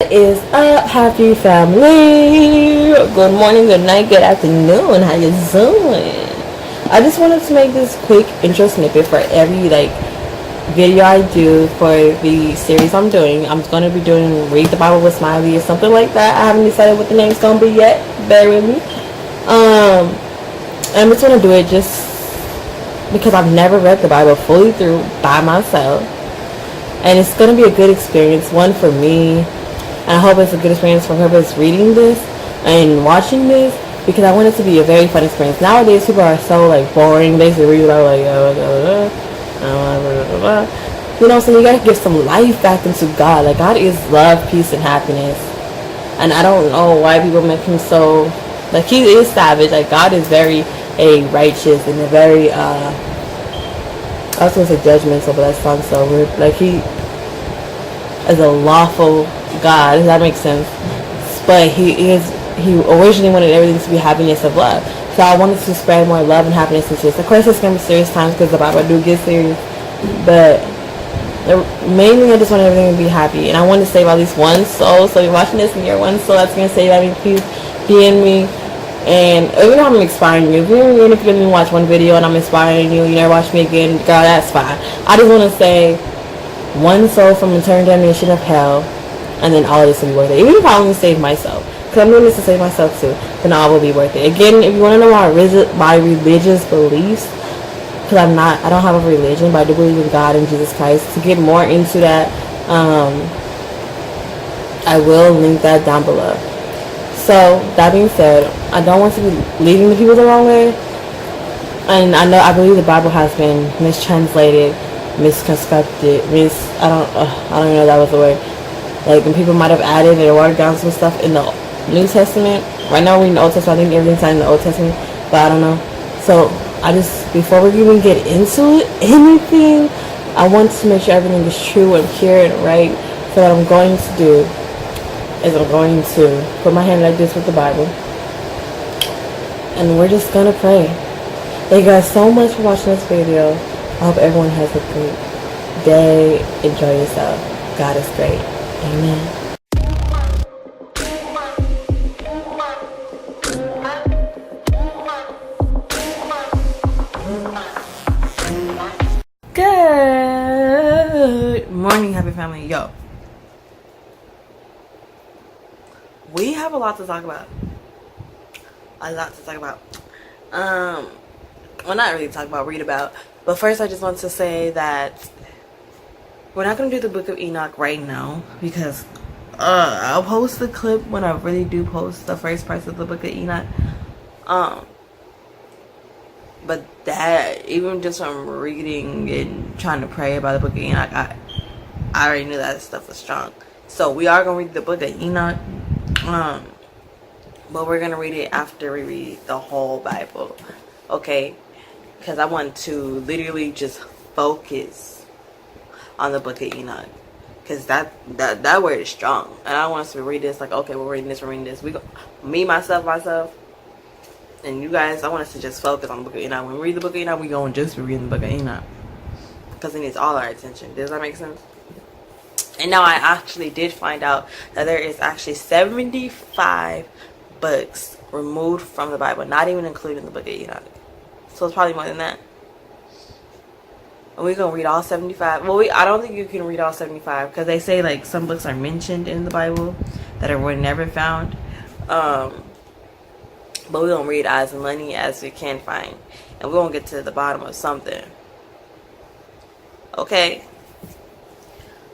What is up, happy family? Good morning, good night, good afternoon. How you doing? I just wanted to make this quick intro snippet for every video I do for the series I'm doing. I'm gonna be doing Read the Bible with Smiley or something like that. I haven't decided what the name's gonna be yet. Bear with me. I'm just gonna do it just because I've never read the Bible fully through by myself. And it's going to be a good experience, one for me, and I hope it's a good experience for whoever's reading this and watching this, because I want it to be a very fun experience. Nowadays, people are so boring. They read about you know, so you gotta give some life back into God. God is love, peace, and happiness. And I don't know why people make him so he is savage. God is very righteous and a very I was going to say judgmental, but that sounds so weird. He is a lawful God. Does that make sense? But he originally wanted everything to be happiness of love. So I wanted to spread more love and happiness into this. Of course, it's going to be serious times because the Bible do get serious. But mainly, I just want everything to be happy. And I want to save at least one soul. So if you're watching this and you're one soul that's going to save, please DM me. And even though I'm inspiring you, even if you didn't watch one video and I'm inspiring you, you never watch me again, girl, that's fine. I just want to say one soul from eternal damnation of hell, and then all of this will be worth it. Even if I only save myself, because I'm doing this to save myself too, then all will be worth it. Again, if you want to know my religious beliefs, because I don't have a religion, but I do believe in God and Jesus Christ. To get more into that, I will link that down below. So, that being said, I don't want to be leading the people the wrong way. And I believe the Bible has been mistranslated, misconstructed, I don't even know if that was the word. And people might have added or watered down some stuff in the New Testament. Right now we're in the Old Testament. I think everything's in the Old Testament, but I don't know. So, before we even get into anything, I want to make sure everything is true and pure and right. So what I'm going to do is I'm going to put my hand like this with the Bible, and we're just gonna pray. Thank you guys so much for watching this video. I hope everyone has a great day. Enjoy yourself. God is great. Amen. Good morning, happy family. Yo, we have a lot to talk about. Well, not really talk about, read about. But first, I just want to say that we're not going to do the Book of Enoch right now, because I'll post the clip when I really do post the first part of the Book of Enoch. But that, even just from reading and trying to pray about the Book of Enoch, I already knew that stuff was strong. So we are going to read the Book of Enoch. But we're going to read it after we read the whole Bible. Okay? Because I want to literally just focus on the Book of Enoch. Because that word is strong. And I want us to read this okay, we're reading this. We go, me, myself, and you guys, I want us to just focus on the Book of Enoch. When we read the Book of Enoch, we're going to just be reading the Book of Enoch. Because it needs all our attention. Does that make sense? And now I actually did find out that there is actually 75 books removed from the Bible, not even including the Book of Enoch. So it's probably more than that. And we're going to read all 75. Well, I don't think you can read all 75, because they say some books are mentioned in the Bible that were never found. But we're going to read as many as we can find. And we're going to get to the bottom of something. Okay?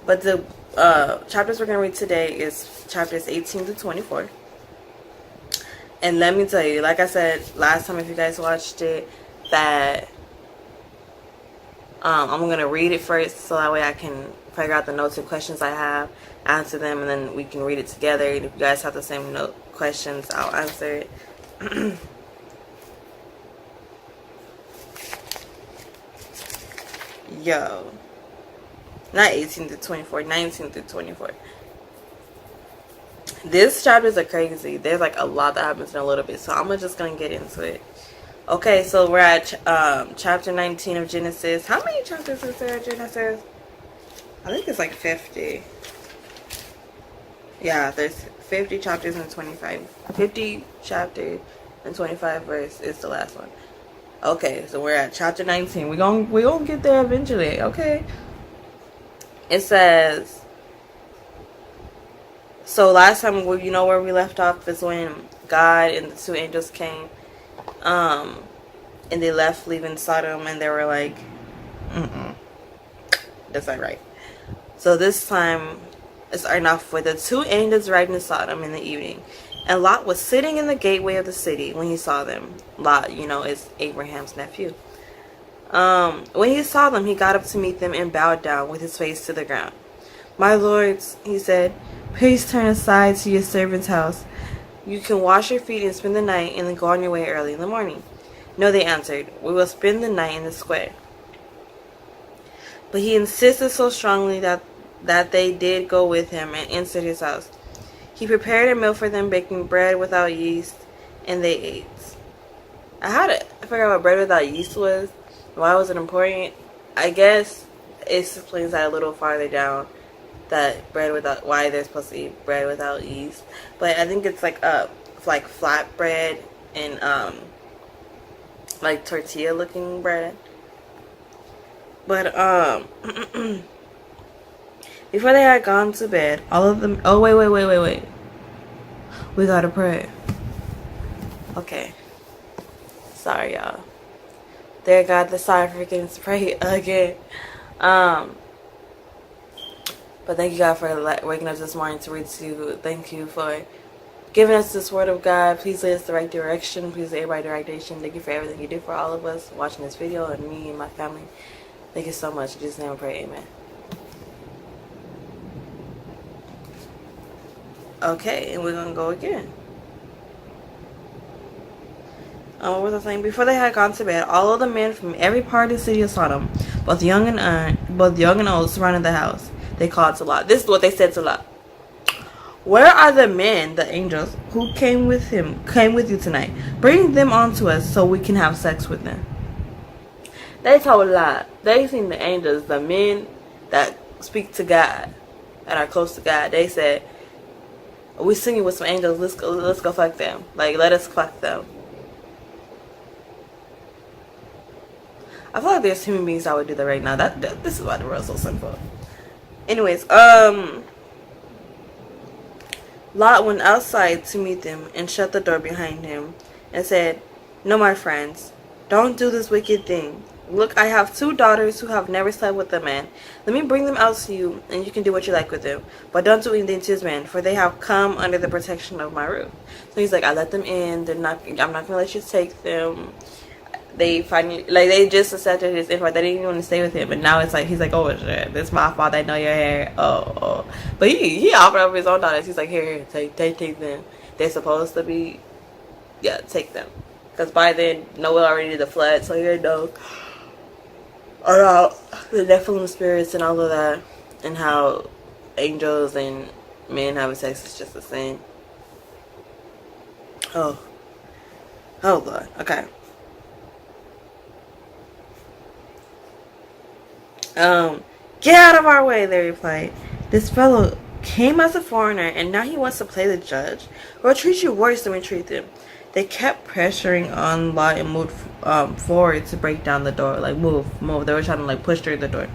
But the chapters we're going to read today is chapters 18 to 24. And let me tell you, like I said last time, if you guys watched it, that I'm going to read it first, so that way I can figure out the notes and questions I have, answer them, and then we can read it together. And if you guys have the same questions, I'll answer it. Yo. Not 18 to 24, 19 to 24. This chapters are crazy. There's a lot that happens in a little bit, so I'm just gonna get into it. Okay, so we're at chapter 19 of Genesis. How many chapters is there in Genesis? I think it's 50. Yeah, there's 50 chapters and 25. 50 chapters and 25 verse is the last one. Okay, so we're at chapter 19. We gonna get there eventually. Okay. It says, so last time, you know where we left off is when God and the two angels came, and they left leaving Sodom, and they were like, that's not right. So this time, it's starting off with the two angels arrived in Sodom in the evening, and Lot was sitting in the gateway of the city when he saw them. Lot, is Abraham's nephew. When he saw them, he got up to meet them and bowed down with his face to the ground. "My lords," he said, "please turn aside to your servant's house. You can wash your feet and spend the night and then go on your way early in the morning." "No," they answered, "we will spend the night in the square." But he insisted so strongly that they did go with him and entered his house. He prepared a meal for them, baking bread without yeast, and they ate. I had to figure out what bread without yeast was. Why was it important? I guess it explains that a little farther down, that why they're supposed to eat bread without yeast. But I think it's like flat bread and like tortilla looking bread. But before they had gone to bed, all of them. Oh wait. We gotta pray. Okay. Sorry, y'all. Dear God, sorry for forgetting to pray again. But thank you, God, for waking us this morning to read to you. Thank you for giving us this word of God. Please lead us the right direction. Please lead everybody the right direction. Thank you for everything you do for all of us watching this video, and me and my family. Thank you so much. In Jesus' name I pray, amen. Okay, and we're going to go again. What was I saying? Before they had gone to bed, all of the men from every part of the city of Sodom, both young and old, surrounded the house. They called to Lot. This is what they said to Lot. "Where are the men, the angels, who came with you tonight? Bring them on to us so we can have sex with them." They told Lot. They seen the angels, the men that speak to God and are close to God. They said, "We singing with some angels. Let's go fuck them. Like, let us fuck them." I feel like there's human beings that would do that right now. This is why the world's so simple. Anyways, Lot went outside to meet them and shut the door behind him and said, "No, my friends, don't do this wicked thing. Look, I have 2 daughters who have never slept with a man. Let me bring them out to you, and you can do what you like with them. But don't do anything to these men, for they have come under the protection of my roof." So he's like, I let them in. I'm not going to let you take them. They finally, they just accepted his invite. They didn't even want to stay with him. And now it's like, he's like, "Oh, shit, it's my fault. I know your hair." Oh. But he offered up his own daughters. He's like, here, take them. They're supposed to be, take them. Because by then, Noah already did the flood, so he didn't know about the Nephilim spirits and all of that. And how angels and men having sex is just the same. Oh, Lord. Okay. "Get out of our way," they replied. "This fellow came as a foreigner, and now he wants to play the judge. We'll treat you worse than we treat them." They kept pressuring on Lot and moved forward to break down the door. Like, move. They were trying to, push through the door.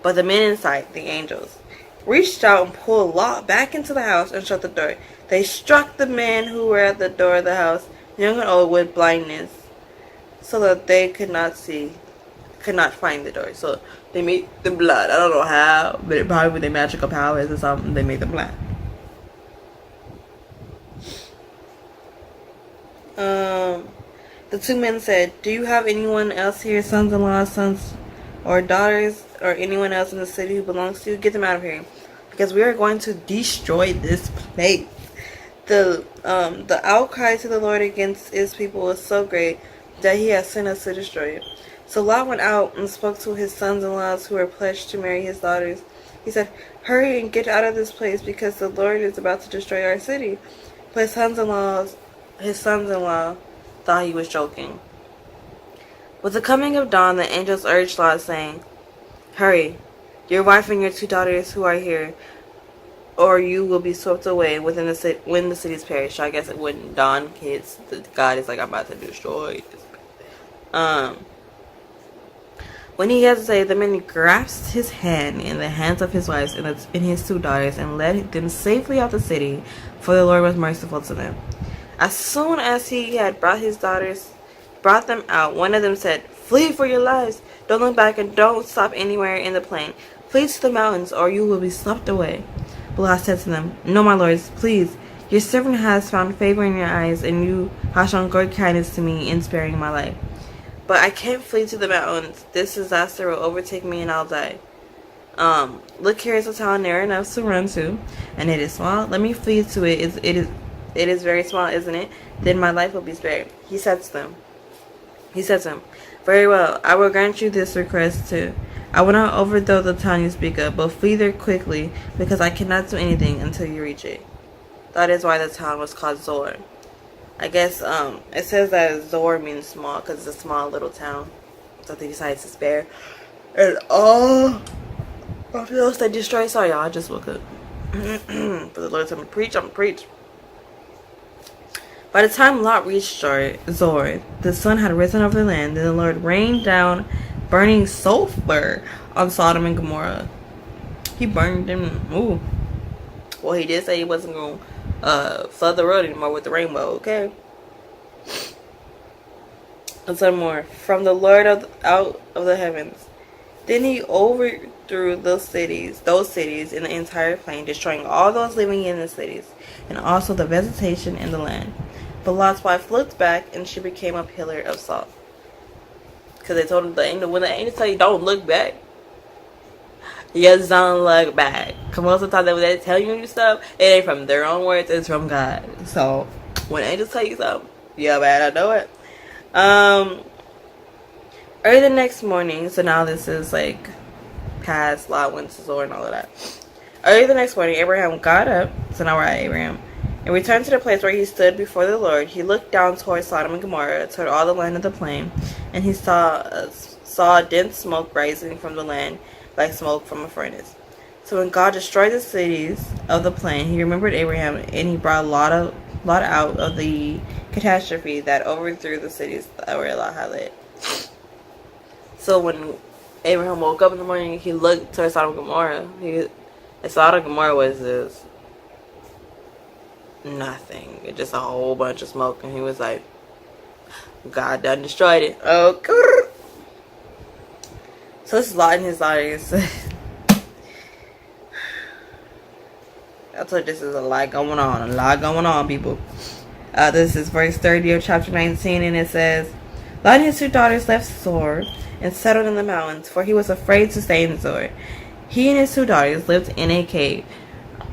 But the men inside, the angels, reached out and pulled Lot back into the house and shut the door. They struck the men who were at the door of the house, young and old, with blindness, so that they could not find the door. So they made them blind. I don't know how, but probably with their magical powers or something, they made them blind. The 2 men said, "Do you have anyone else here, sons-in-law, sons or daughters, or anyone else in the city who belongs to you? Get them out of here, because we are going to destroy this place." The outcry to the Lord against his people was so great that he has sent us to destroy it. So Lot went out and spoke to his sons-in-laws who were pledged to marry his daughters. He said, "Hurry and get out of this place, because the Lord is about to destroy our city." But his sons-in-law thought he was joking. With the coming of dawn, the angels urged Lot, saying, "Hurry, your wife and your 2 daughters who are here or you will be swept away within the city when the cities perish. So I guess when dawn hits, God is like, I'm about to destroy this. When he had to say, the man grasped his hand in the hands of his wives and his two daughters and led them safely out the city, for the Lord was merciful to them. As soon as he had brought them out, one of them said, flee for your lives. Don't look back and don't stop anywhere in the plain. Flee to the mountains, or you will be swept away. But Lot said to them, no, my lords, please. Your servant has found favor in your eyes, and you have shown great kindness to me in sparing my life. But I can't flee to the mountains. This disaster will overtake me and I'll die. Look, here is a town near enough to run to, and it is small. Let me flee to it. It is very small, isn't it? Then my life will be spared. He said to them, very well, I will grant you this request too. I will not overthrow the town you speak of, but flee there quickly, because I cannot do anything until you reach it. That is why the town was called Zor. I guess it says that Zor means small because it's a small little town. So they decided to spare. And all of those they destroyed. Sorry, y'all. I just woke up. For the Lord told me to preach, I'm going to preach. By the time Lot reached Zor, the sun had risen over the land, and the Lord rained down burning sulfur on Sodom and Gomorrah. He burned them. Ooh. Well, he did say he wasn't going to flood the road anymore with the rainbow, okay? And some more. From the Lord out of the heavens. Then he overthrew those cities in the entire plain, destroying all those living in the cities, and also the vegetation in the land. But Lot's wife looked back, and she became a pillar of salt. Because they told him, when the angel tell you don't look back, you just don't look back. Because most of the time when they tell you stuff, it ain't from their own words, it's from God. So, when angels tell you something, you better know it. Early the next morning, so now this is like past Lot went to Zor and all of that. Early the next morning, Abraham got up, so now we're at Abraham, and returned to the place where he stood before the Lord. He looked down toward Sodom and Gomorrah, toward all the land of the plain, and he saw dense smoke rising from the land, like smoke from a furnace. So when God destroyed the cities of the plain, he remembered Abraham, and he brought Lot out of the catastrophe that overthrew the cities that were Lot had led. So when Abraham woke up in the morning, he looked towards Sodom and Gomorrah. Sodom and Gomorrah was just nothing. It's just a whole bunch of smoke. And he was like, God done destroyed it. Oh, so this is Lot and his daughters. I told you this is a lot going on, people. This is verse 30 of chapter 19, and it says, Lot and his two daughters left Zor and settled in the mountains, for he was afraid to stay in Zor. He and his two daughters lived in a cave.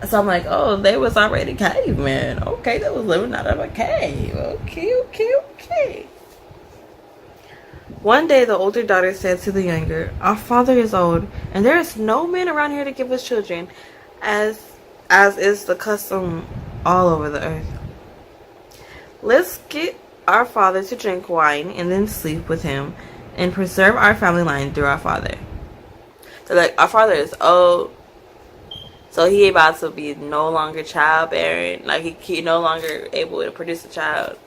So I'm like, oh, they was already cavemen. Okay, they was living out of a cave. Okay. One day the older daughter said to the younger, our father is old, and there is no man around here to give us children, as is the custom all over the earth. Let's get our father to drink wine and then sleep with him and preserve our family line through our father. So like, our father is old, so he about to be no longer childbearing, like he no longer able to produce a child,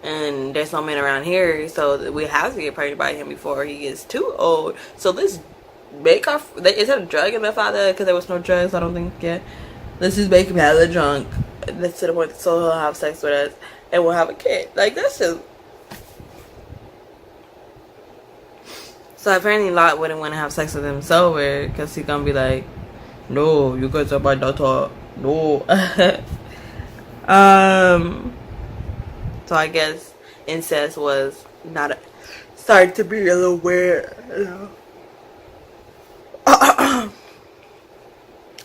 and there's no men around here, so we have to get pregnant by him before he gets too old. So let's make is that a drug in the father? Because there was no drugs, I don't think yet. Let's just make him hella drunk, that's to the point so he'll have sex with us and we'll have a kid. Like, that's just... So apparently Lot wouldn't want to have sex with him sober, because he's gonna be like, no, you guys are my daughter. No. So I guess incest was not started to be a little weird.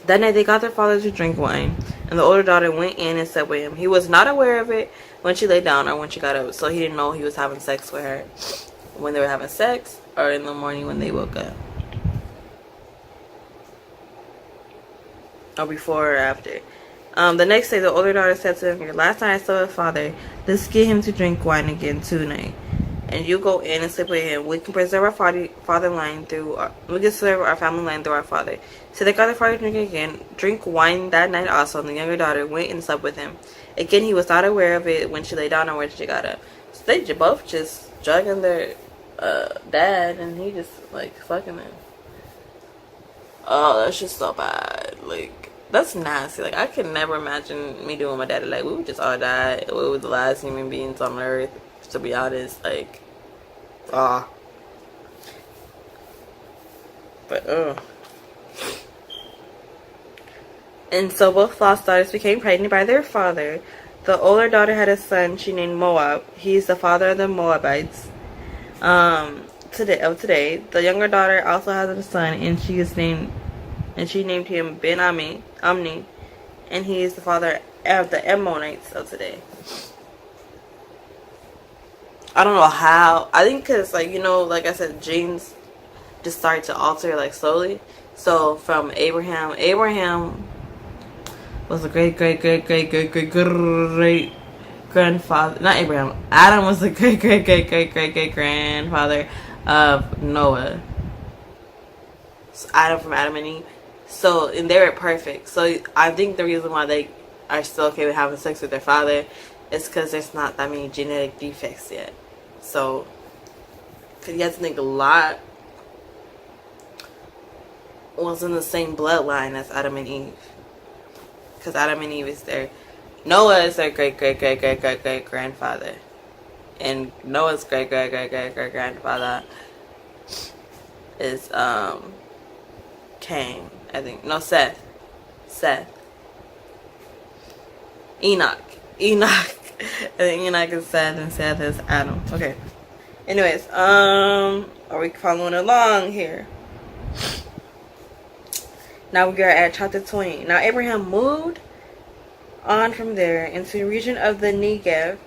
That night they got their father to drink wine, and the older daughter went in and slept with him. He was not aware of it when she lay down or when she got up, so he didn't know he was having sex with her when they were having sex or in the morning when they woke up, or before or after. The next day the older daughter said to him, last night I saw your father, let's get him to drink wine again tonight. and you go in and sleep with him. We can preserve our father line through we can preserve our family line through our father. So they got their father drink wine that night also, and the younger daughter went and slept with him. Again, he was not aware of it when she lay down or when she got up. So they both just drugging their dad, and he just like fucking him. Oh, that's just so bad. Like, that's nasty. Like, I could never imagine me doing my daddy. Like, we would just all die. We were the last human beings on earth, to be honest. Like, ah. But, And so both lost daughters became pregnant by their father. The older daughter had a son she named Moab. He's the father of the Moabites. Today, the younger daughter also has a son, and she named him Ben Ammi, and he is the father of the Ammonites of today. I don't know how. I think because, like, you know, like I said, genes just start to alter, like, slowly. So from Abraham was a great grandfather. Not Abraham. Adam was the great grandfather of Noah. So Adam from Adam and Eve. So, and they were perfect. So I think the reason why they are still okay with having sex with their father is because there's not that many genetic defects yet. So, because you have to think a lot was in the same bloodline as Adam and Eve. Because Adam and Eve is Noah is their great grandfather. And Noah's great grandfather is Cain, I think. No, Seth. Enoch. I think Enoch is Seth and Seth is Adam. Okay. Anyways, are we following along here? Now we are at chapter 20. Now Abraham moved on from there into the region of the Negev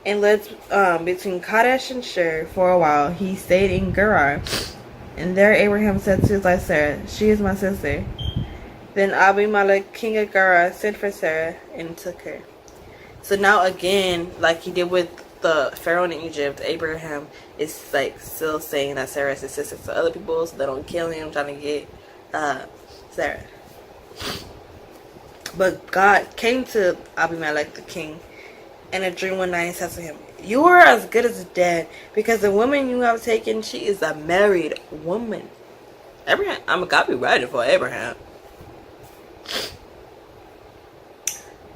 and lived between Kadesh and Shur for a while. He stayed in Gerar. And there Abraham said to his wife Sarah, "She is my sister." Then Abimelech, king of Gerar, sent for Sarah and took her. So now again, like he did with the Pharaoh in Egypt, Abraham is like still saying that Sarah is his sister to other people so they don't kill him trying to get Sarah. But God came to Abimelech the king in a dream one night and said to him, "You are as good as dead, because the woman you have taken, she is a married woman." Abraham, I'm a copywriter for Abraham.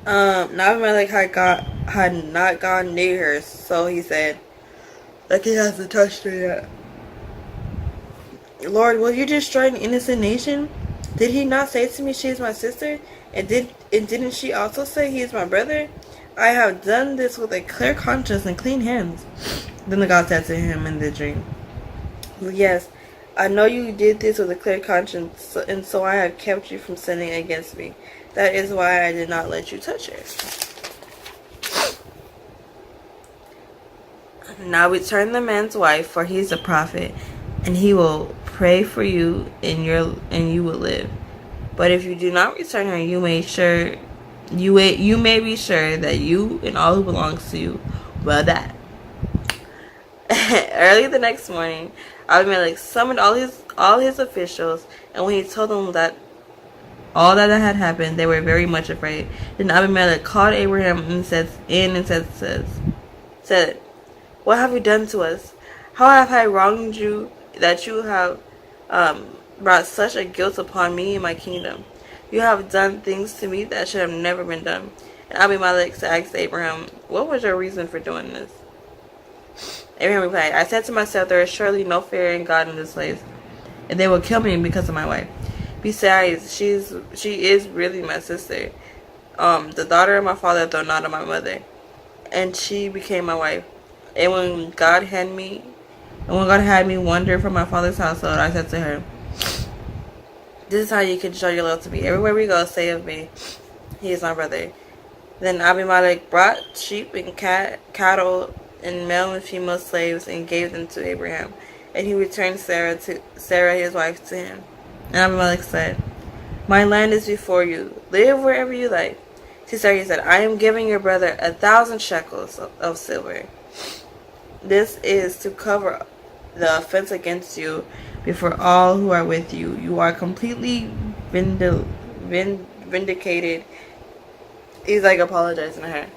Now Abimelech had not gone near her, so he said, like he hasn't touched her yet. "Lord, will you destroy an innocent nation? Did he not say to me, she is my sister? And didn't she also say he is my brother? I have done this with a clear conscience and clean hands." Then the God said to him in the dream, "Yes, I know you did this with a clear conscience, and so I have kept you from sinning against me. That is why I did not let you touch her." Now return the man's wife, for he is a prophet, and he will pray for you, and you will live. But if you do not return her, you may be sure that you and all who belongs to you will die. Early the next morning, Abimelech summoned all his officials, and when he told them that all that had happened, they were very much afraid. Then Abimelech called Abraham and said, "What have you done to us? How have I wronged you that you have brought such a guilt upon me and my kingdom? You have done things to me that should have never been done." And Abimelech asked Abraham, "What was your reason for doing this?" Abraham replied, "I said to myself, there is surely no fear in God in this place, and they will kill me because of my wife. Besides, she is really my sister, the daughter of my father, though not of my mother, and she became my wife. And when God had me wander from my father's household, I said to her, this is how you can show your love to me. Everywhere we go, say of me, he is my brother." Then Abimelech brought sheep and cattle and male and female slaves and gave them to Abraham. And he returned Sarah his wife to him. And Abimelech said, "My land is before you. Live wherever you like." To Sarah he said, "I am giving your brother 1,000 shekels of silver." This is to cover the offense against you before all who are with you. You are completely vindicated. He's like apologizing to her.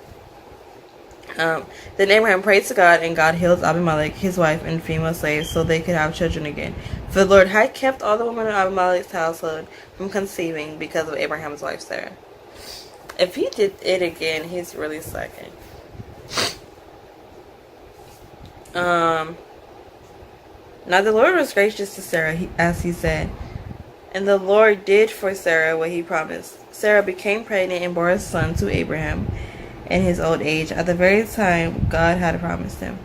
Then Abraham prayed to God, and God healed Abimelech, his wife, and female slaves, so they could have children again. For the Lord had kept all the women of Abimelech's household from conceiving because of Abraham's wife Sarah. If he did it again, he's really slacking. Now the Lord was gracious to Sarah, as he said, and the Lord did for Sarah what he promised. Sarah became pregnant and bore a son to Abraham in his old age, at the very time God had promised him.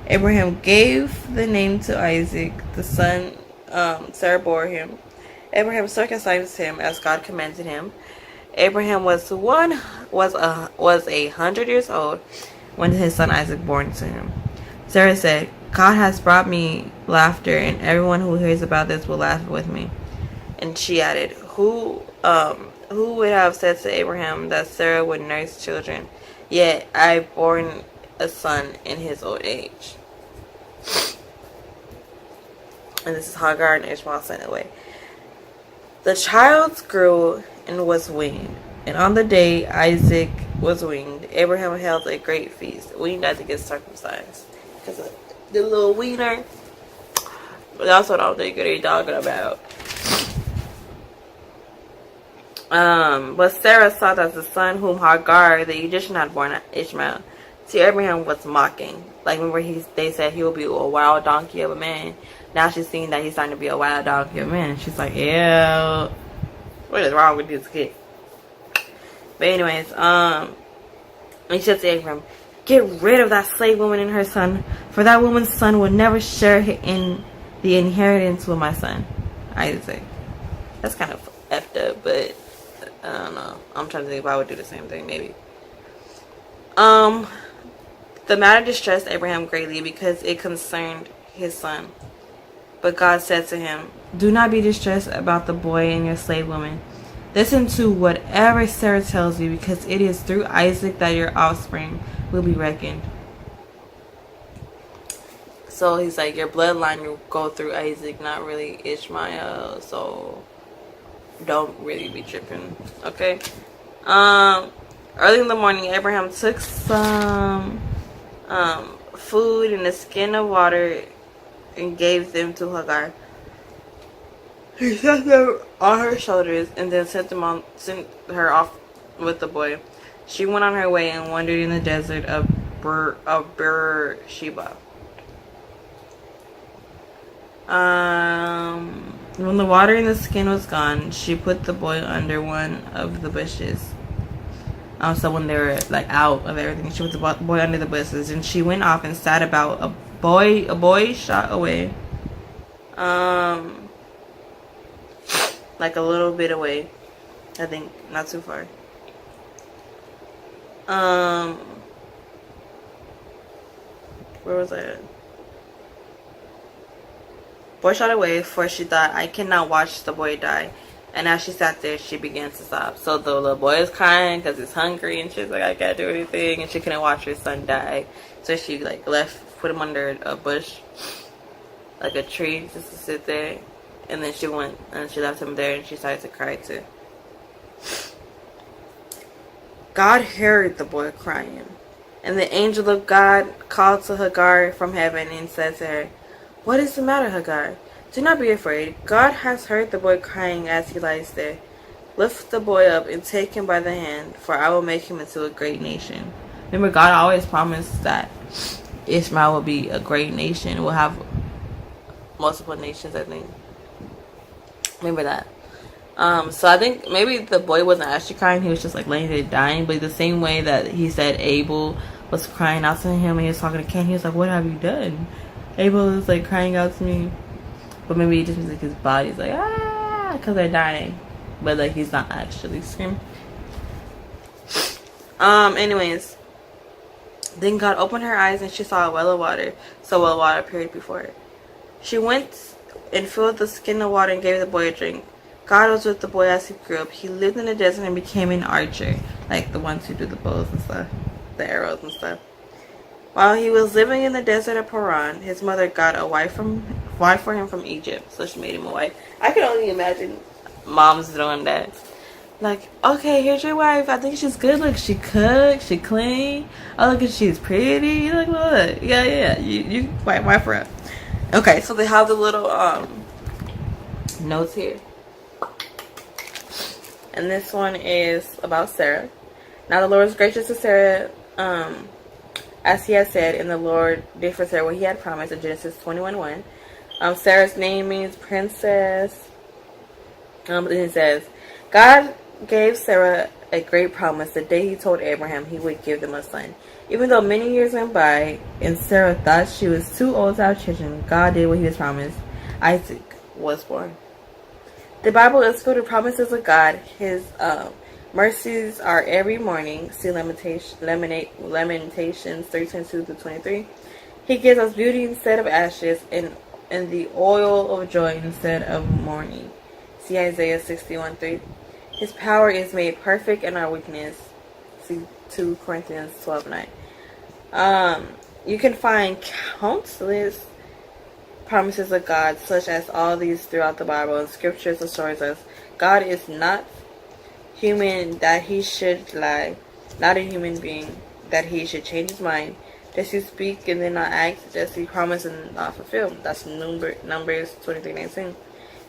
Abraham gave the name to Isaac, the son Sarah bore him. Abraham circumcised him as God commanded him. Abraham was 100 years old when his son Isaac born to him. Sarah said, God has brought me laughter, and everyone who hears about this will laugh with me. And she added, Who would have said to Abraham that Sarah would nurse children? Yet I born a son in his old age. And this is Hagar and Ishmael sent away. The child grew and was weaned. And on the day Isaac was weaned, Abraham held a great feast. Weaned had to get circumcised. Because of the little wiener. But that's what I don't think they're talking about. But Sarah saw that the son whom Hagar, the Egyptian, had born Ishmael. See, Abraham was mocking. Like, remember they said he will be a wild donkey of a man. Now she's seeing that he's starting to be a wild donkey of a man. She's like, ew. What is wrong with this kid? But anyways, and she said to Abraham, get rid of that slave woman and her son, for that woman's son will never share in the inheritance with my son, Isaac. That's kind of effed up, but I don't know. I'm trying to think if I would do the same thing, maybe. The matter distressed Abraham greatly because it concerned his son. But God said to him, do not be distressed about the boy and your slave woman. Listen to whatever Sarah tells you, because it is through Isaac that your offspring will be reckoned. So he's like, your bloodline will go through Isaac, not really Ishmael. So don't really be tripping, okay? Early in the morning, Abraham took some food and a skin of water and gave them to Hagar. He set them on her shoulders and then sent her off with the boy. She went on her way and wandered in the desert of Beersheba. When the water in the skin was gone, she put the boy under one of the bushes. So when they were like out of everything, she put the boy under the bushes, and she went off and sat about a boy shot away, like a little bit away, I think, not too far. Where was I at? Boy shot away, for she thought, I cannot watch the boy die. And as she sat there, she began to sob. So the little boy is crying because he's hungry, and she's like, I can't do anything, and she couldn't watch her son die. So she like put him under a bush, like a tree, just to sit there. And then she went and she left him there, and she started to cry too. God heard the boy crying, and the angel of God called to Hagar from heaven and said to her, what is the matter, Hagar? Do not be afraid. God has heard the boy crying as he lies there. Lift the boy up and take him by the hand, for I will make him into a great nation. Remember, God always promised that Ishmael will be a great nation. We'll have multiple nations, I think. Remember that. So I think maybe the boy wasn't actually crying. He was just like laying there dying. But the same way that he said Abel was crying out to him and he was talking to Cain, he was like, what have you done? Abel was like crying out to me. But maybe it just means like his body's like, because they're dying. But like he's not actually screaming. Anyways. Then God opened her eyes and she saw a well of water. So a well of water appeared before her. She went and filled the skin of water and gave the boy a drink. God was with the boy as he grew up. He lived in the desert and became an archer. Like the ones who do the bows and stuff. The arrows and stuff. While he was living in the desert of Paran, his mother got a wife for him from Egypt, so she made him a wife. I can only imagine moms doing that. Like, okay, here's your wife. I think she's good. Look, she cooks, she clean. Oh, look, she's pretty. Look. Yeah. You wife her up. Okay, so they have the little notes here. And this one is about Sarah. Now the Lord was gracious to Sarah, as he had said, and the Lord did for Sarah what he had promised in Genesis 21:1. Sarah's name means princess. Then it says, God gave Sarah a great promise the day he told Abraham he would give them a son. Even though many years went by and Sarah thought she was too old to have children, God did what he was promised. Isaac was born. The Bible is full of promises of God. His mercies are every morning. See Lamentations 3:22-23. He gives us beauty instead of ashes and the oil of joy instead of mourning. See Isaiah 61:3. His power is made perfect in our weakness. See 2 Corinthians 12:9. You can find countless promises of God, such as all these throughout the Bible, and scriptures assures us God is not human that he should lie, not a human being that he should change his mind. Does he speak and then not act? Does he promise and not fulfill? That's Numbers 23:19.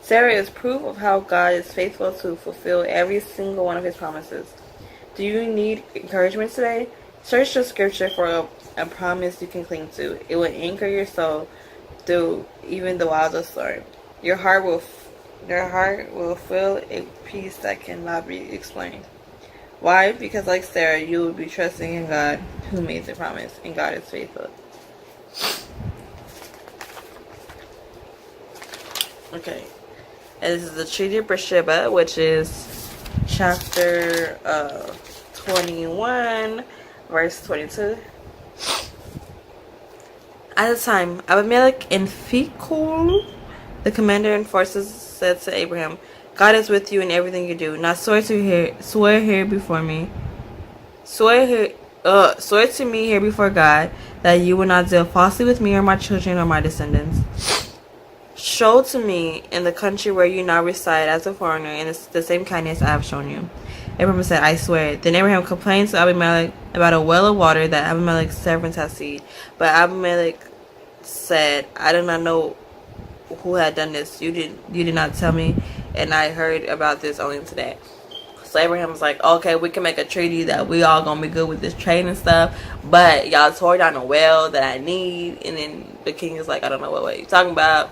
Sarah is proof of how God is faithful to fulfill every single one of his promises. Do you need encouragement today? Search the scripture for a promise you can cling to. It will anchor your soul through even the wildest storm. Your heart will feel a peace that cannot be explained. Why? Because like Sarah, you will be trusting in God who made the promise, and God is faithful. Okay. And this is the Treaty of Beersheba, which is chapter 21, verse 22. At the time, Abimelech and Phicol, the commander in forces, said to Abraham, God is with you in everything you do. Now swear to me here before God that you will not deal falsely with me or my children or my descendants. Show to me in the country where you now reside as a foreigner, and it's the same kindness I have shown you. Abraham said, I swear. Then Abraham complained to Abimelech about a well of water that Abimelech's servants had seen. But Abimelech said, I do not know who had done this. You did not tell me, and I heard about this only today. So Abraham was like, okay, we can make a treaty that we all gonna be good with this trade and stuff, but y'all tore down a well that I need. And then the king is like, I don't know what you're talking about.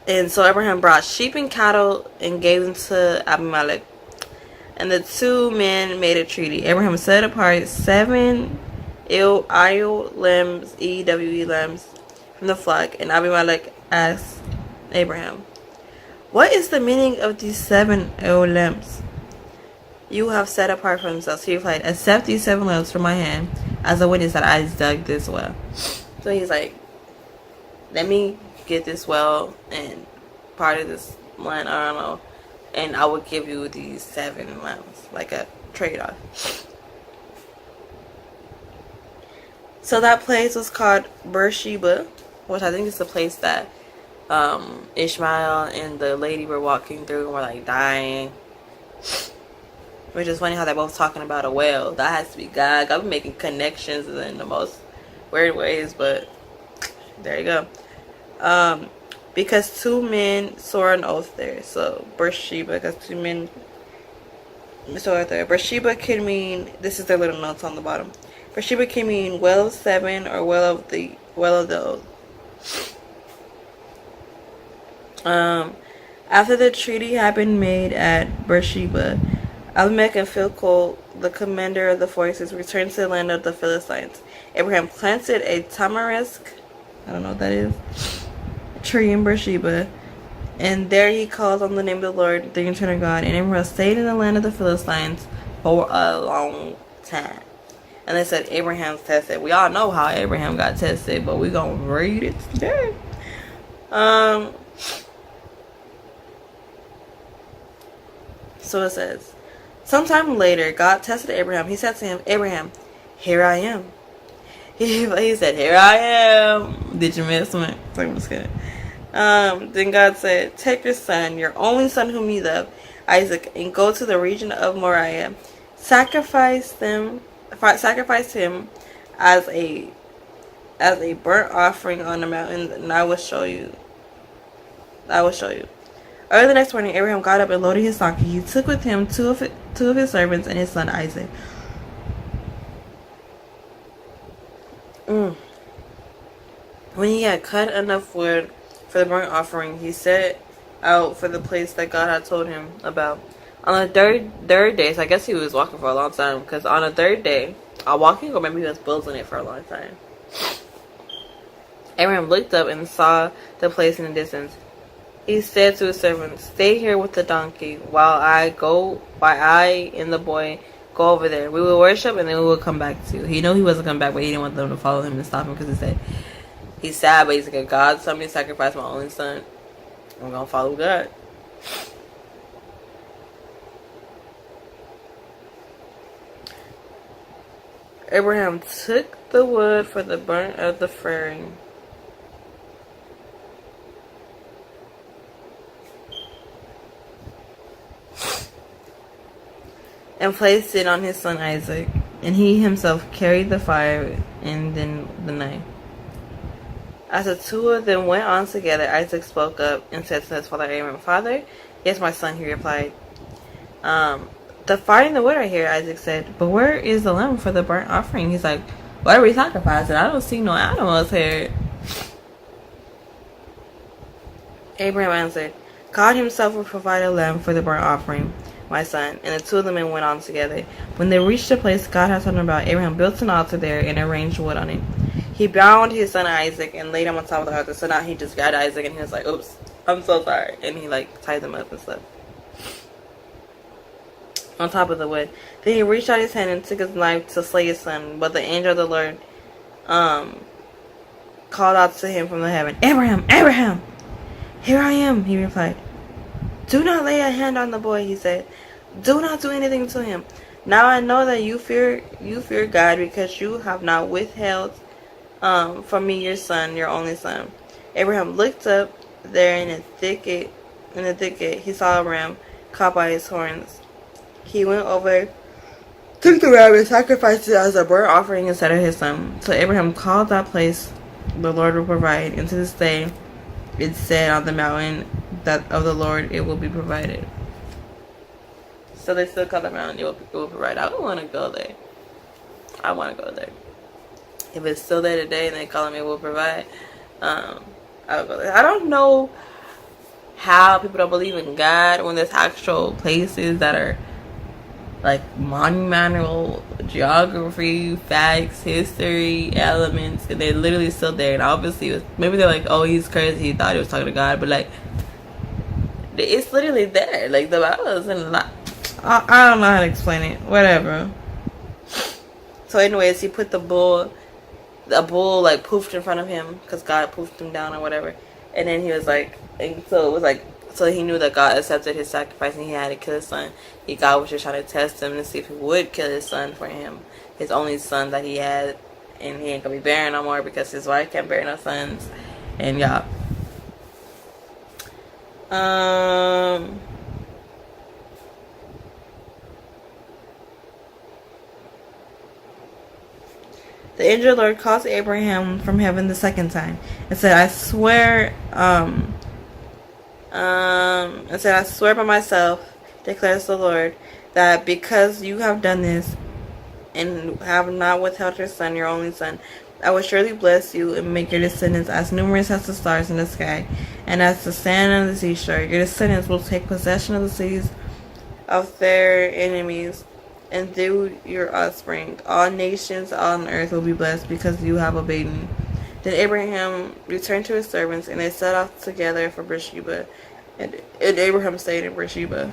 And so Abraham brought sheep and cattle and gave them to Abimelech. And the two men made a treaty. Abraham set apart 7 ewe lambs, EWE lambs, from the flock. And Abimelech asked Abraham, what is the meaning of these 7 ewe lambs you have set apart for themselves? He replied, accept these 7 lambs from my hand as a witness that I dug this well. So he's like, let me get this well and part of this land, I don't know, and I will give you these 7 lambs, like a trade-off. So that place was called Beersheba, which I think is the place that Ishmael and the lady were walking through and were like dying. Which is funny how they're both talking about a well. That has to be God. God be making connections in the most weird ways, but there you go. Because 2 men swore an oath there. So Beersheba, because 2 men swore there. Beersheba can mean, this is their little notes on the bottom. Beersheba can mean well of 7 or well of the oath. After the treaty had been made at Beersheba, Abimelech and Phicol, the commander of the forces, returned to the land of the Philistines. Abraham planted a tamarisk, I don't know what that is, tree in Beersheba, and there he called on the name of the Lord, the eternal God. And Abraham stayed in the land of the Philistines for a long time. And they said Abraham's tested. We all know how Abraham got tested, but we're gonna read it today. So it says, Sometime later, God tested Abraham. He said to him, Abraham, here I am. He said, here I am. Did you miss one? I'm just kidding. Then God said, take your son, your only son whom you love, Isaac, and go to the region of Moriah. Sacrifice him as a burnt offering on the mountain, and I will show you. Early the next morning, Abraham got up and loaded his donkey. He took with him two of his servants and his son Isaac. When he had cut enough wood for the burnt offering, he set out for the place that God had told him about. On the third day, so I guess he was walking for a long time, because on the third day, walking, or maybe he was building it for a long time, Abraham looked up and saw the place in the distance. He said to his servant, stay here with the donkey while I and the boy go over there. We will worship and then we will come back to you. He knew he wasn't coming back, but he didn't want them to follow him and stop him, because he said, he's sad, but he's like, God told me to sacrifice my only son. I'm going to follow God. Abraham took the wood for the burnt of the offering and placed it on his son Isaac, and he himself carried the fire and then the knife. As the two of them went on together, Isaac spoke up and said to his father Abraham, Father? Yes, my son, he replied. The fire and the wood are here, Isaac said, but where is the lamb for the burnt offering? He's like, what are we sacrificing? I don't see no animals here. Abraham answered, God himself will provide a lamb for the burnt offering, my son. And the two of the men went on together. When they reached the place God had told them about, Abraham built an altar there and arranged wood on it. He bound his son Isaac and laid him on top of the altar. So now he just grabbed Isaac and he was like, oops, I'm so sorry. And he tied them up and stuff on top of the wood. Then he reached out his hand and took his knife to slay his son. But the angel of the Lord called out to him from the heaven, Abraham, Abraham! Here I am, he replied. Do not lay a hand on the boy, he said. Do not do anything to him. Now I know that you fear God, because you have not withheld from me your son, your only son. Abraham looked up there in the thicket. He saw a ram caught by his horns. He went over, took the ram and sacrificed it as a burnt offering instead of his son. So Abraham called that place, the Lord will provide. And to this day, it's said on the mountain that of the Lord it will be provided. So they still call the mountain it will provide. I don't want to go there. I want to go there. If it's still there today and they call him it will provide, I'll go there. I don't know how people don't believe in God when there's actual places that are monumental geography, facts, history, elements, and they're literally still there. And obviously, maybe they're like, oh, he's crazy, he thought he was talking to God, but it's literally there. The Bible isn't a lot. I don't know how to explain it. Whatever. So anyways, he put the bull poofed in front of him, because God poofed him down or whatever. And then he was so he knew that God accepted his sacrifice and he had to kill his son. God was just trying to test him to see if he would kill his son for him, his only son that he had, and he ain't gonna be bearing no more because his wife can't bear no sons. And yeah. The angel of the Lord called to Abraham from heaven the second time and said, I swear by myself, declares the Lord, that because you have done this and have not withheld your son, your only son, I will surely bless you and make your descendants as numerous as the stars in the sky and as the sand on the seashore. Your descendants will take possession of the cities of their enemies, and through your offspring all nations on earth will be blessed because you have obeyed me. Then Abraham returned to his servants, and they set off together for Beersheba, and Abraham stayed in Beersheba.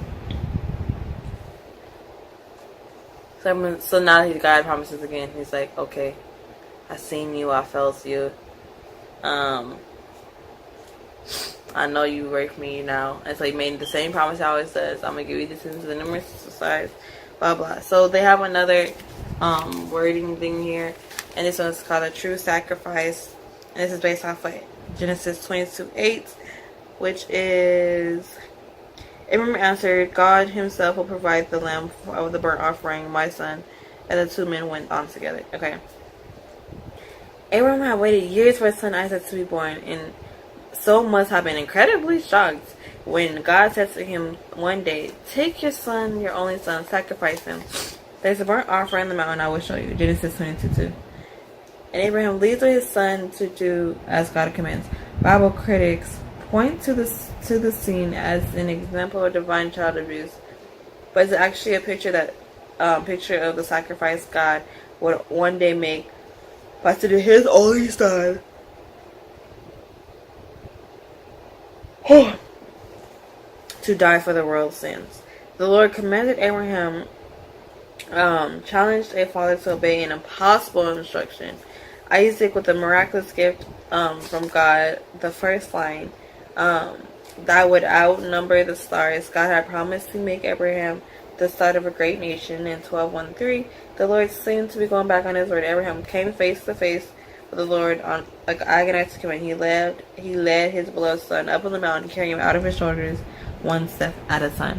So now God promises again. He's like, okay, I seen you, I felt you. I know you work for me now. And so he made the same promise he always says. I'm going to give you this into the numerous size, blah, blah. So they have another wording thing here. And this one's called a true sacrifice. And this is based off of Genesis 22:8, which is, Abraham answered, God himself will provide the lamb of the burnt offering, my son. And the two men went on together. Okay. Abraham had waited years for his son Isaac to be born, and so must have been incredibly shocked when God said to him one day, take your son, your only son, sacrifice him. There's a burnt offering on the mountain I will show you. Genesis 22:2. And Abraham leads with his son to do as God commands. Bible critics point to the scene as an example of divine child abuse, but it's actually a picture of the sacrifice God would one day make by sending his only son to die for the world's sins. The Lord commanded Abraham, challenged a father to obey an impossible instruction. Isaac, with a miraculous gift from God, the first line that would outnumber the stars. God had promised to make Abraham the start of a great nation. In 12:1-3, the Lord seemed to be going back on his word. Abraham came face to face with the Lord on an agonizing command. He led his beloved son up on the mountain, carrying him out of his shoulders, one step at a time.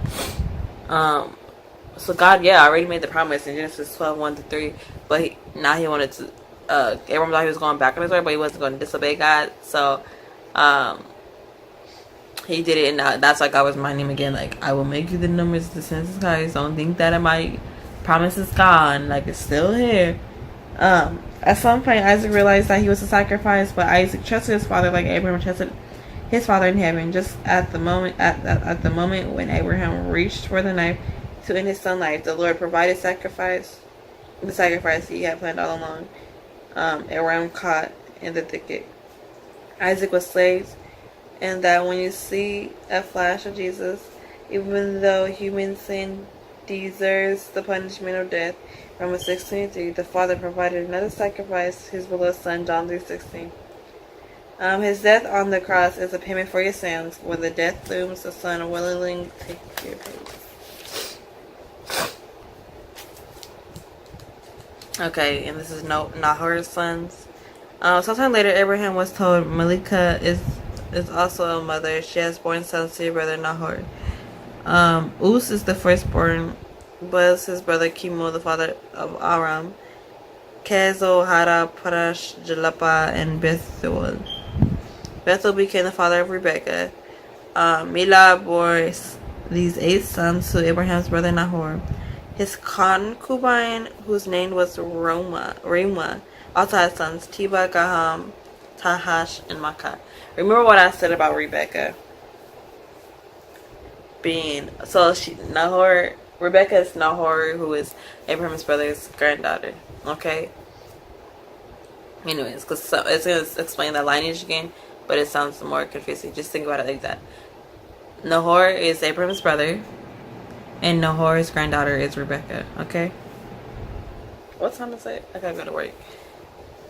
So God, already made the promise in Genesis 12:1-3, but now he wanted to. Abraham thought he was going back on his word, but he wasn't going to disobey God. So, he did it, and that's why God was reminding him again, like, I will make you the numbers of the census, guys. Don't think that my promise is gone. Like, it's still here. At some point, Isaac realized that he was a sacrifice, but Isaac trusted his father like Abraham trusted his father in heaven. Just at the moment when Abraham reached for the knife to end his son's life, the Lord provided the sacrifice he had planned all along. Abraham caught in the thicket. Isaac was slaves, and that when you see a flash of Jesus, even though human sin deserves the punishment of death, Romans 6:23, the Father provided another sacrifice, his beloved Son, John 3:16. His death on the cross is a payment for your sins. When the death looms, the Son willingly takes your place. Okay, and this is Nahor's sons. Sometime later, Abraham was told Milcah is also a mother. She has born sons to your brother Nahor. Uz is the firstborn, was his brother Chemo, the father of Aram, Kezo, Hara, Parash, Jalapa, and Bethuel. Bethuel became the father of Rebekah. Mila bore these 8 sons to Abraham's brother Nahor. His concubine, whose name was Rima, also had sons, Tiba, Gaham, Tahash, and Makkah. Remember what I said about Rebekah being, Rebekah is Nahor, who is Abraham's brother's granddaughter. Okay? Anyways, because it's going to explain that lineage again, but it sounds more confusing. Just think about it like that. Nahor is Abraham's brother, and Nahor's granddaughter is Rebekah. Okay? What time is it? I gotta go to work.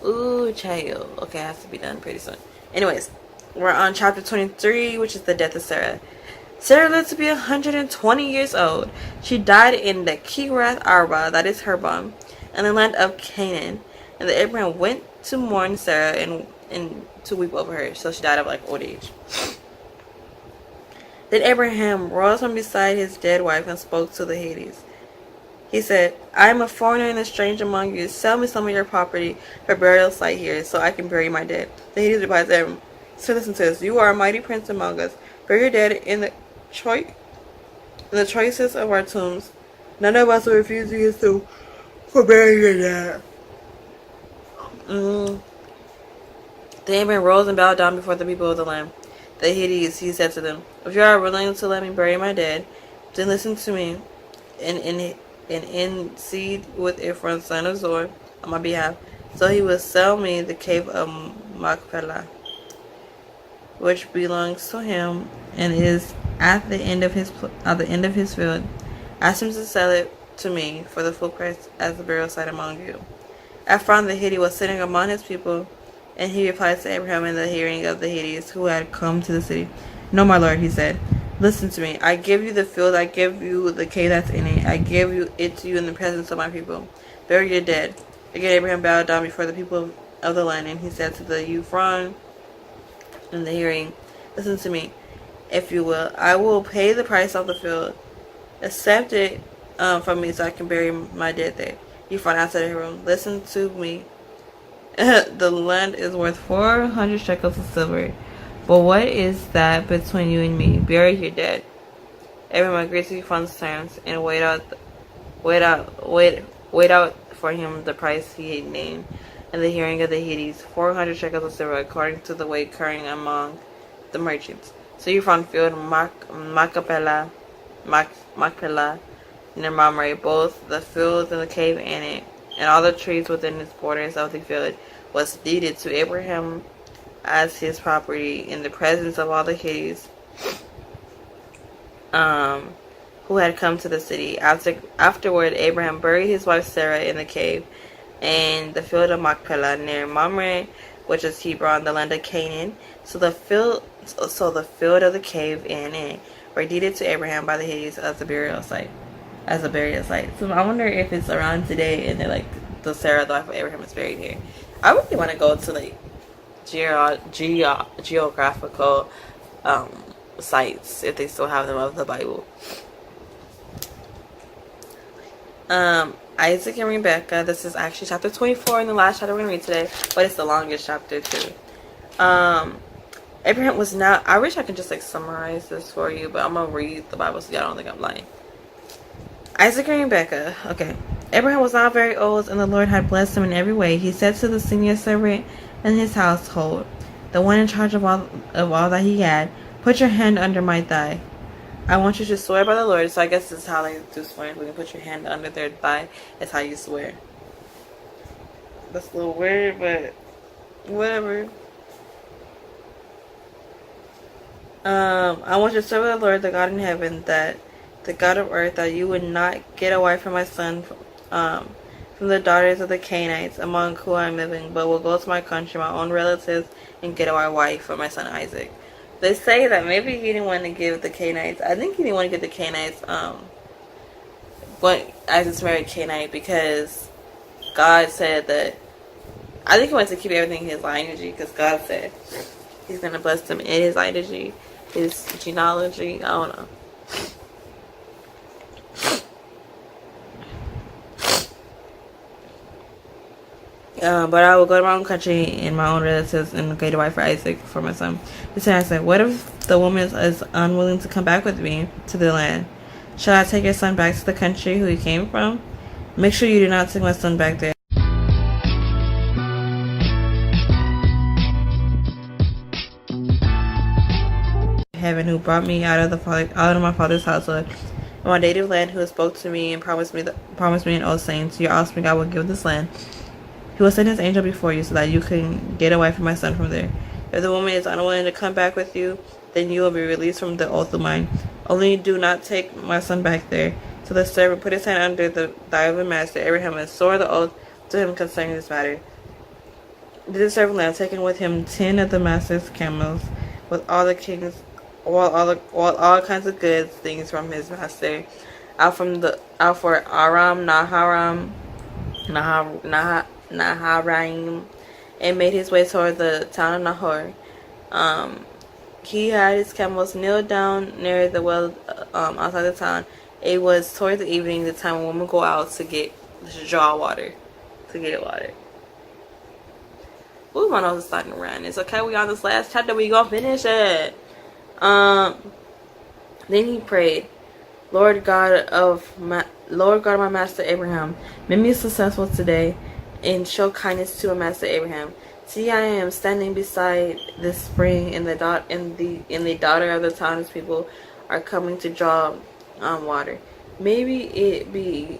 Ooh, child. Okay, it has to be done pretty soon. Anyways, we're on chapter 23, which is the death of Sarah. Sarah lived to be 120 years old. She died in the Kirath Arba, that is Hebron, in the land of Canaan. And the Abraham went to mourn Sarah and to weep over her. So she died of old age. Then Abraham rose from beside his dead wife and spoke to the Hades. He said, I am a foreigner and a stranger among you. Sell me some of your property for burial site here, so I can bury my dead. The Hades replies to him, so listen to this. You are a mighty prince among us. Bury your dead in the choicest of our tombs. None of us will refuse you to for burying your dead. Then Abraham rose and bowed down before the people of the land. The Hades, he said to them, if you are willing to let me bury my dead, then listen to me and intercede with Ephron, son of Zor, on my behalf. So he will sell me the cave of Machpelah, which belongs to him and is at the end of his field. Ask him to sell it to me for the full price as a burial site among you. Ephron the Hittite was sitting among his people, and he replied to Abraham in the hearing of the Hittites who had come to the city, No, my lord, he said. Listen to me. I give you the field. I give you the cave that's in it. I give it to you in the presence of my people. Bury your dead. Again, Abraham bowed down before the people of the land, and he said to the Euphron in the hearing, listen to me, if you will. I will pay the price of the field. Accept it from me so I can bury my dead there. Euphron answered Abraham, listen to me. The land is worth 400 shekels of silver. But what is that between you and me? Bury your dead. Abraham agreed to Euphron's terms and weighed out for him the price he had named in the hearing of the Hittites, 400 shekels of silver, according to the weight current among the merchants. So Euphron filled Machpelah near Mamre, both the fields and the cave in it, and all the trees within its borders of the field was deeded to Abraham as his property in the presence of all the Hittites who had come to the city. Afterward, Abraham buried his wife Sarah in the cave in the field of Machpelah near Mamre, which is Hebron, the land of Canaan. So the field of the cave in it were deeded to Abraham by the Hittites as a burial site. So I wonder if it's around today and like the Sarah, the wife of Abraham, is buried here. I really want to go to like geographical sites if they still have them of the Bible. Isaac and Rebecca. This is actually chapter 24 in the last chapter we're gonna read today, but it's the longest chapter too. Abraham was not. I wish I could just like summarize this for you, but I'm gonna read the Bible so y'all don't think I'm lying. Isaac and Rebecca. Okay. Abraham was not very old, and the Lord had blessed him in every way. He said to the senior servant in his household, the one in charge of all that he had, put your hand under my thigh. I want you to swear by the Lord. So I guess this is how they do swearing. When you put your hand under their thigh, that's how you swear. That's a little weird, but whatever. I want you to swear by the Lord, the God in heaven, that the God of earth, that you would not get a wife for my son from the daughters of the Canaanites among whom I am living, but will go to my country, my own relatives, and get a wife for my son Isaac. They say that maybe he didn't want to give the Canaanites. I think he didn't want to give the Canaanites when Isaac's married Canaanite because God said that. I think he wanted to keep everything in his lineage because God said he's going to bless him in his lineage, his genealogy. I don't know. But I will go to my own country and my own relatives and get a wife for Isaac for my son. Then I said, what if the woman is unwilling to come back with me to the land? Shall I take your son back to the country who he came from? Make sure you do not take my son back there. Heaven, who brought me out of my father's household, and my native land, who spoke to me and promised me an oath, saying, to your offspring I will give this land. He will send his angel before you so that you can get away from my son from there. If the woman is unwilling to come back with you, then you will be released from the oath of mine. Only do not take my son back there. So the servant put his hand under the thigh of the master Abraham and swore the oath to him concerning this matter. The servant now taken with him 10 of the master's camels, with all the king's, all kinds of goods, things from his master, out for Aram Naharaim, and made his way toward the town of Nahor. He had his camels kneel down near the well outside the town. It was toward the evening, the time when women go out to draw water, to get water. Ooh, my nose is starting to run. It's okay. We on this last chapter. We gonna finish it. Then he prayed, Lord God of my master Abraham, make me successful today, and show kindness to my master Abraham. See, I am standing beside this spring, and the daughter of the town's people are coming to draw water. Maybe it be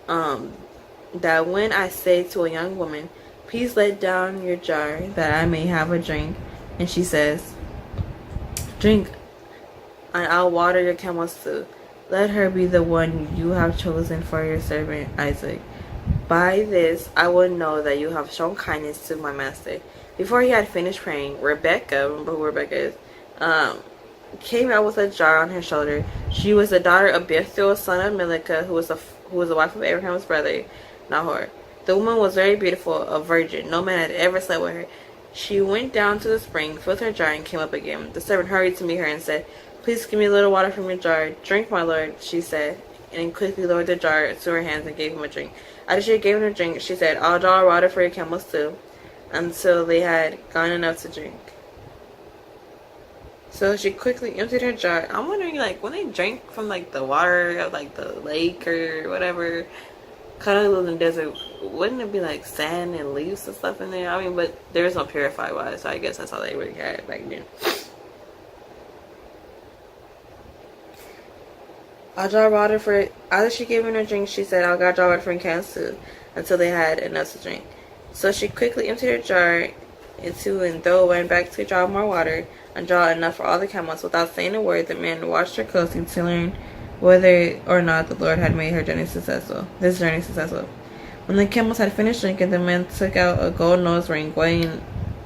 that when I say to a young woman, please let down your jar that I may have a drink, and she says, drink, and I'll water your camels too. Let her be the one you have chosen for your servant Isaac. By this I will know that you have shown kindness to my master. Before he had finished praying, Rebecca, remember who Rebecca is, came out with a jar on her shoulder. She was the daughter of Bethuel, son of Milcah, who was the wife of Abraham's brother Nahor. The woman was very beautiful, a virgin. No man had ever slept with her. She went down to the spring, filled her jar, and came up again. The servant hurried to meet her and said, "Please give me a little water from your jar." "Drink, my lord," she said, and quickly lowered the jar to her hands and gave him a drink. After she had given him a drink, she said, "I'll draw water for your camels too," until they had gone enough to drink. So she quickly emptied her jar. I'm wondering, like, when they drink from, like, the water of, like, the lake or whatever, kind of live in the desert, wouldn't it be, like, sand and leaves and stuff in there? I mean, but there is no purified water, so I guess that's all they really had back then. "I'll draw water for it." After she gave him a drink, she said, "I'll draw water for your camels too," until they had enough to drink. So she quickly emptied her jar into and though went back to draw more water and draw enough for all the camels. Without saying a word, the man watched her closely to learn whether or not the Lord had made her journey successful. When the camels had finished drinking, the man took out a gold nose ring weighing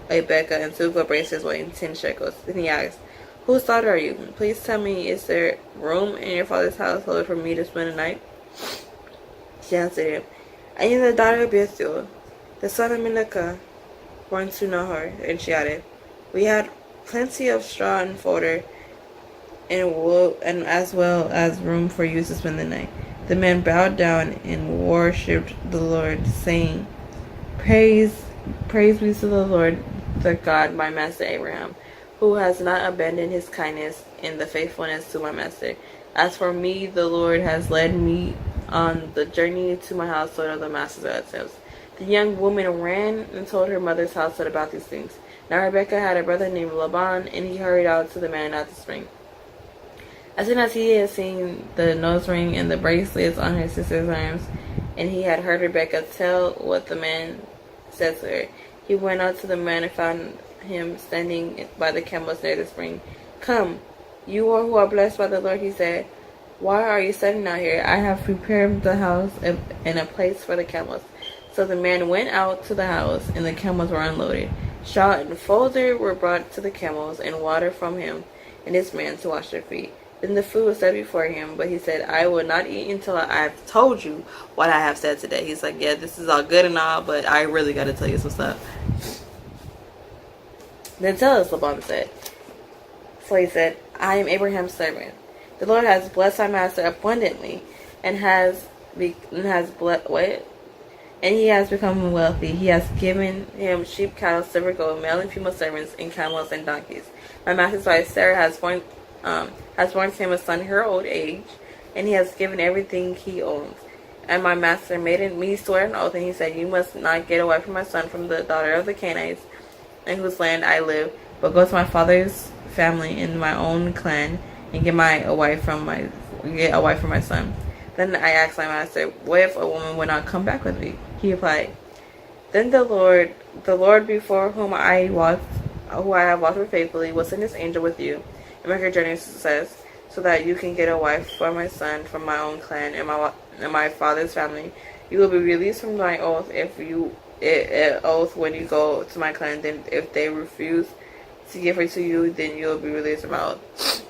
a beka and 2 gold bracelets weighing 10 shekels. Then he asked, "Whose daughter are you? Please tell me, is there room in your father's household for me to spend the night?" She answered him, "I am the daughter of Bethuel, the son of Milcah, born to Nahor." And she added, "We had plenty of straw and fodder and wool, and as well as room for you to spend the night." The man bowed down and worshipped the Lord, saying, Praise be to the Lord, the God, my master Abraham, who has not abandoned his kindness and the faithfulness to my master. As for me, the Lord has led me on the journey to my household of the master's relatives." The young woman ran and told her mother's household about these things. Now Rebekah had a brother named Laban, and he hurried out to the man at the spring. As soon as he had seen the nose ring and the bracelets on her sister's arms, and he had heard Rebekah tell what the man said to her, he went out to the man and found him standing by the camels near the spring. "Come, you who are blessed by the Lord," he said. "Why are you standing out here? I have prepared the house and a place for the camels." So the man went out to the house, and the camels were unloaded. Straw and fodder were brought to the camels, and water from him and his man to wash their feet. Then the food was set before him, but he said, "I will not eat until I have told you what I have said today." He's like, "Yeah, this is all good and all, but I really got to tell you some stuff." "Then tell us," Laban said. So he said, "I am Abraham's servant. The Lord has blessed my master abundantly, and he has become wealthy. He has given him sheep, cattle, silver, gold, male and female servants, and camels and donkeys. My master's wife Sarah has born to him a son in her old age, and he has given everything he owns. And my master made me swear an oath, and he said, 'You must not get away from my son from the daughter of the Canaanites, in whose land I live, but go to my father's family in my own clan, and get a wife for my son.' Then I asked my master, 'What if a woman would not come back with me?' He replied, 'Then the Lord before whom I have walked faithfully, will send his angel with you, and make your journey a success, so that you can get a wife for my son from my own clan and my father's family. You will be released from my oath when you go to my clan. Then if they refuse to give her to you, then you will be released from my oath.'"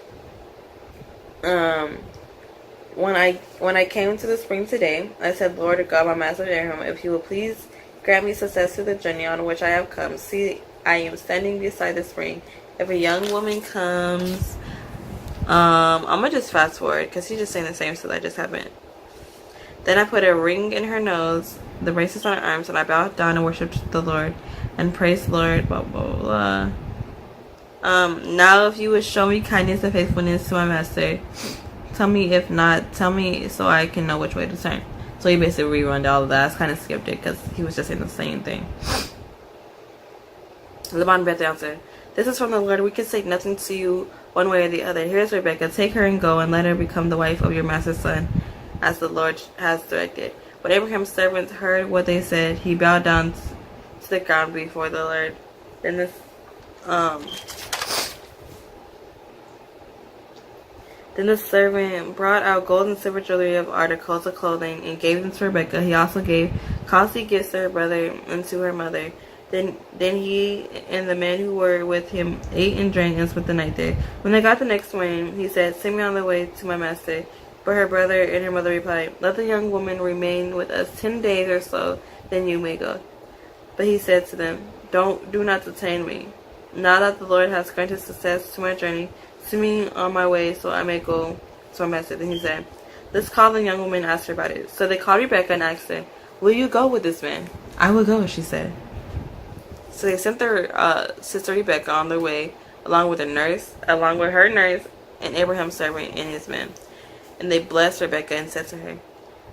When I came to the spring today, I said, "Lord God, my master Abraham, if you will please grant me success to the journey on which I have come. See, I am standing beside the spring. If a young woman comes," I'm gonna just fast forward because he's just saying the same stuff that just happened. "Then I put a ring in her nose, the bracelets on her arms, and I bowed down and worshipped the Lord and praised the Lord." Blah blah blah. "Now if you would show me kindness and faithfulness to my master, tell me. If not, tell me so I can know which way to turn." So he basically rerun all of that. I kind of skipped it because he was just saying the same thing. Laban bet answered, "This is from the Lord. We can say nothing to you one way or the other. Here's Rebekah. Take her and go, and let her become the wife of your master's son, as the Lord has directed." When Abraham's servant heard what they said, he bowed down to the ground before the Lord. Then the servant brought out gold and silver jewelry of articles of clothing and gave them to Rebekah. He also gave costly gifts to her brother and to her mother. Then he and the men who were with him ate and drank and spent the night there. When they got the next morning, he said, "Send me on the way to my master." But her brother and her mother replied, "Let the young woman remain with us 10 days or so, then you may go." But he said to them, Do not detain me. Now that the Lord has granted success to my journey, send me on my way so I may go to my master." Then he said, "Let's call the young woman and ask her about it." So they called Rebecca and asked her, "Will you go with this man?" "I will go," she said. So they sent their sister Rebecca on their way, along with her nurse, and Abraham's servant and his men. And they blessed Rebecca and said to her,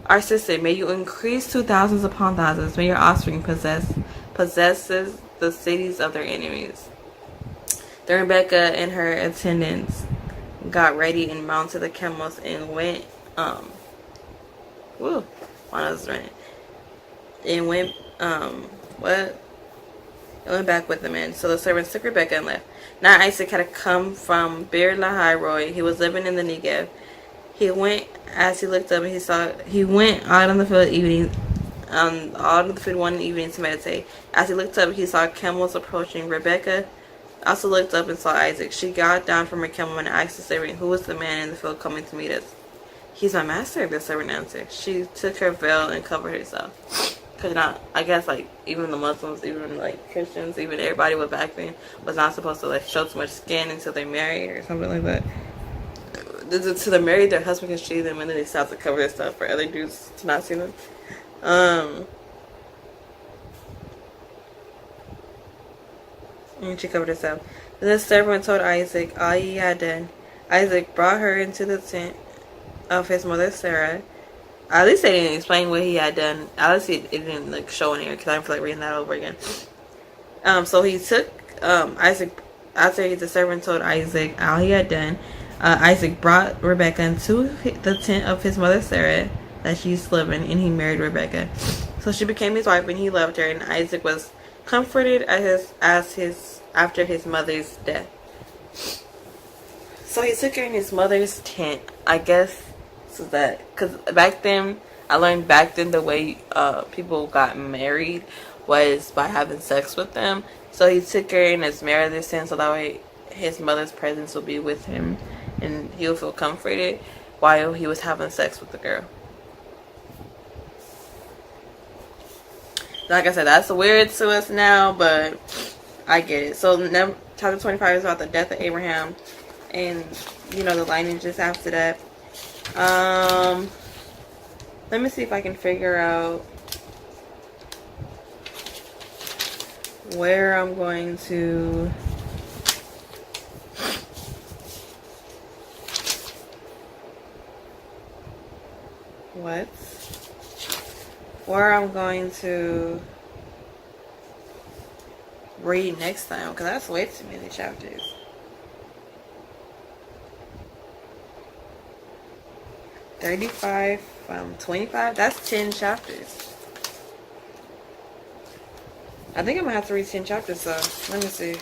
"Our sister, may you increase to thousands upon thousands. May your offspring possesses the cities of their enemies." Then Rebecca and her attendants got ready and mounted the camels and went woo, while I was running. And went back with the men. So the servants took Rebecca and left. Now Isaac had come from Beer Lahai Roy. He was living in the Negev. He went as he looked up and he went out on the field one evening to meditate. As he looked up, he saw camels approaching. Rebecca also looked up and saw Isaac. She got down from her camel and asked the servant, "Who was the man in the field coming to meet us?" "He's my master," the servant answered. She took her veil and covered herself. Because I guess like even the Muslims, even like Christians, even everybody was back then was not supposed to like show too much skin until they married or something like that. To the married, their husband can see them, and then they stop to cover their stuff for other dudes to not see them. And she covered herself. Then the servant told Isaac all he had done. Isaac brought her into the tent of his mother Sarah. At least they didn't explain what he had done. At least it didn't like show in here because I don't feel like reading that over again. So he took Isaac after the servant told Isaac all he had done. Isaac brought Rebecca into the tent of his mother Sarah that she used to live in, and he married Rebecca. So she became his wife, and he loved her. And Isaac was comforted after his mother's death. So he took her in his mother's tent, I guess, so that because back then the way people got married was by having sex with them. So he took her in his mother's tent, so that way his mother's presence would be with him. And he'll feel comforted while he was having sex with the girl. Like I said, that's weird to us now, but I get it. So chapter 25 is about the death of Abraham. And, the lineages after that. Let me see if I can figure out where I'm going to... where I'm going to read next time, because that's way too many chapters. 35 from 25, that's 10 chapters. I think I'm gonna have to read 10 chapters, so let me see.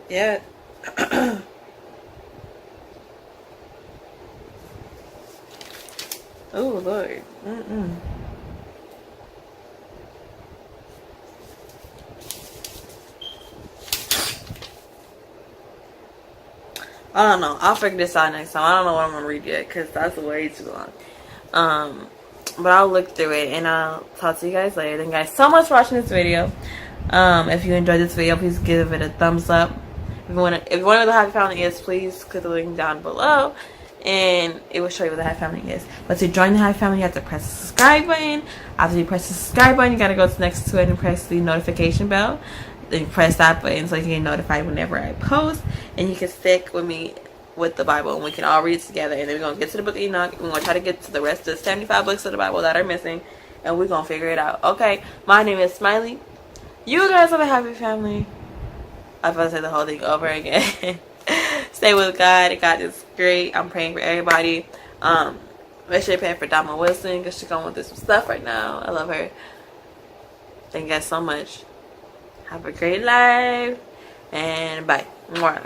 Yeah. Oh, Lord. I don't know. I'll figure this out next time. I don't know what I'm going to read yet because that's way too long. But I'll look through it and I'll talk to you guys later. Thank you guys so much for watching this video. If you enjoyed this video, please give it a thumbs up. If you want to know what the Happy Family is, please click the link down below. And it will show you what the Happy Family is. But to join the Happy Family, you have to press the subscribe button. After you press the subscribe button, you got to go next to it and press the notification bell. Then you press that button so you can get notified whenever I post. And you can stick with me with the Bible. And we can all read it together. And then we're going to get to the book of Enoch. We're going to try to get to the rest of the 75 books of the Bible that are missing. And we're going to figure it out. Okay, my name is Smiley. You guys are the Happy Family. I'm about to say the whole thing over again. Stay with God. God is great. I'm praying for everybody. Make sure you pray for Dama Wilson because she's going with some stuff right now. I love her. Thank you guys so much. Have a great life. And bye. Mwah.